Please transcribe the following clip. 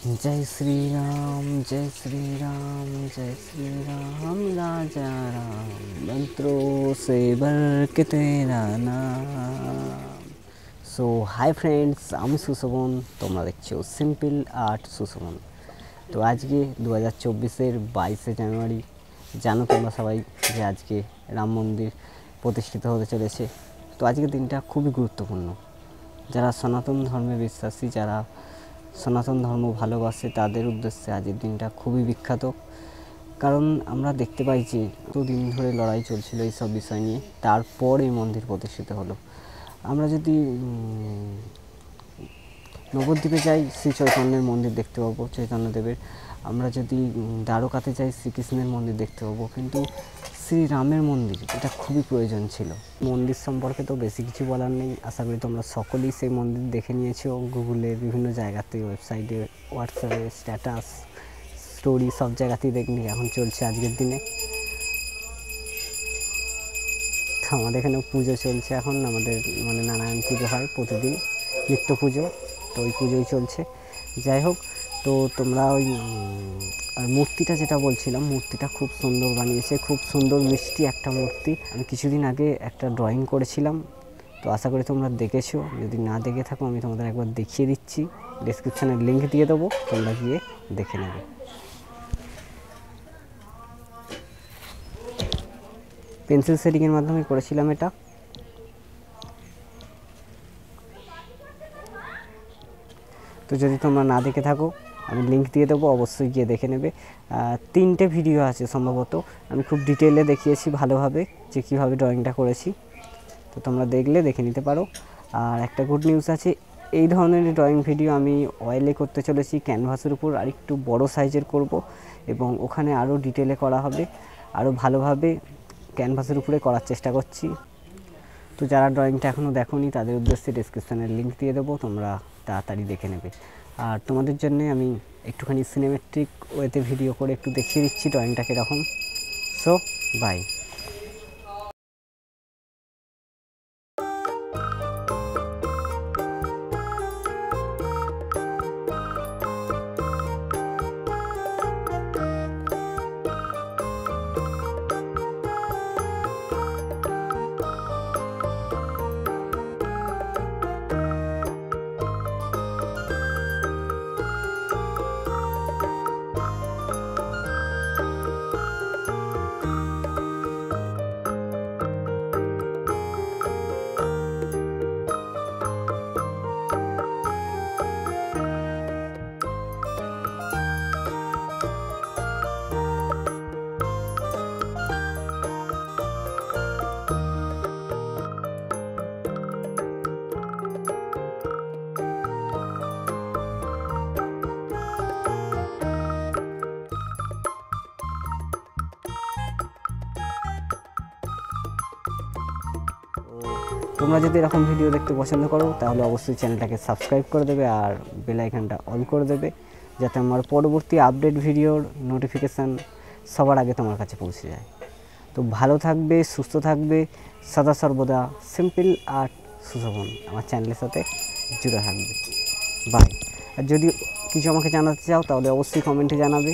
जय श्री राम जय श्री राम जय श्री राम राजा राम मंत्रों से भर के तेरा नाम। सो हाई फ्रेंड्स আমি সুশোভন, তোমরা দেখছো সিম্পল আর্ট সুশোভন। তো আজকে 2024-এর 22শে জানুয়ারি। জানো তোমরা সবাই যে আজকে রাম মন্দির প্রতিষ্ঠিত হতে চলেছে। তো আজকের দিনটা খুবই গুরুত্বপূর্ণ। যারা সনাতন ধর্মে বিশ্বাসী, যারা সনাতন ধর্ম ভালোবাসে, তাদের উদ্দেশ্যে আজকের দিনটা খুবই বিখ্যাত। কারণ আমরা দেখতে পাই যে এতদিন ধরে লড়াই চলছিল এইসব বিষয় নিয়ে, তারপর এই মন্দির প্রতিষ্ঠিত হলো। আমরা যদি নবদ্বীপে যাই, শ্রী চৈতন্যের মন্দির দেখতে পাবো, চৈতন্যদেবের। আমরা যদি দ্বারকাতে যাই, শ্রীকৃষ্ণের মন্দির দেখতে পাবো। কিন্তু শ্রীরামের মন্দির, এটা খুবই প্রয়োজন ছিল। মন্দির সম্পর্কে তো বেশি কিছু বলার নেই। আশা করি তোমরা সকলেই সেই মন্দির দেখে নিয়েছো। গুগলে, বিভিন্ন জায়গাতে, ওয়েবসাইটে, হোয়াটসঅ্যাপে, স্ট্যাটাস, স্টোরি, সব জায়গাতেই দেখনি এখন চলছে আজকের দিনে। তো আমাদের এখানে পুজো চলছে এখন। আমাদের নারায়ণ পুজো হয় প্রতিদিন, নিত্য পুজো। তো ওই পুজোই চলছে। যাই হোক, তো তোমরা ওই আর মূর্তিটা যেটা বলছিলাম, মূর্তিটা খুব সুন্দর বানিয়েছে, খুব সুন্দর মিষ্টি একটা মূর্তি। আমি কিছুদিন আগে একটা ড্রয়িং করেছিলাম, তো আশা করি তোমরা দেখেছো। যদি না দেখে থাকো, আমি তোমাদের একবার দেখিয়ে দিচ্ছি। ডেসক্রিপশানে লিঙ্ক দিয়ে দেবো, তোমরা গিয়ে দেখে নেবে। পেন্সিল শেডিংয়ের মাধ্যমে করেছিলাম এটা। তো যদি তোমরা না দেখে থাকো, আমি লিঙ্ক দিয়ে দেবো, অবশ্যই গিয়ে দেখে নেবে। 3টে ভিডিও আছে সম্ভবত। আমি খুব ডিটেলে দেখিয়েছি ভালোভাবে যে কীভাবে ড্রয়িংটা করেছি। তো তোমরা দেখে নিতে পারো। আর একটা গুড নিউজ আছে, এই ধরনের ড্রয়িং ভিডিও আমি অয়েলে করতে চলেছি, ক্যানভাসের উপর। আর একটু বড় সাইজের করব, এবং ওখানে আরও ডিটেলে করা হবে, আরও ভালোভাবে ক্যানভাসের উপরে করার চেষ্টা করছি। তো যারা ড্রয়িংটা এখনও দেখোনি, তাদের উদ্দেশ্যে ডেসক্রিপশানের লিঙ্ক দিয়ে দেবো, তোমরা তাড়াতাড়ি দেখে নেবে। আর তোমাদের জন্য আমি একটুখানি সিনেমেট্রিক ওয়েতে ভিডিও করে একটু দেখিয়ে দিচ্ছি ড্রয়িংটা কীরকম। So bye. তোমরা যদি এরকম ভিডিও দেখতে পছন্দ করো, তাহলে অবশ্যই চ্যানেলটাকে সাবস্ক্রাইব করে দেবে আর বেল আইকনটা অন করে দেবে, যাতে আমার পরবর্তী আপডেট ভিডিওর নোটিফিকেশান সবার আগে তোমার কাছে পৌঁছে যায়। তো ভালো থাকবে, সুস্থ থাকবে, সদা সর্বদা সিম্পল আর্ট সুশোভন আমার চ্যানেলের সাথে জুড়ে থাকবে। বাই। আর যদি কিছু আমাকে জানাতে চাও, তাহলে অবশ্যই কমেন্টে জানাবে।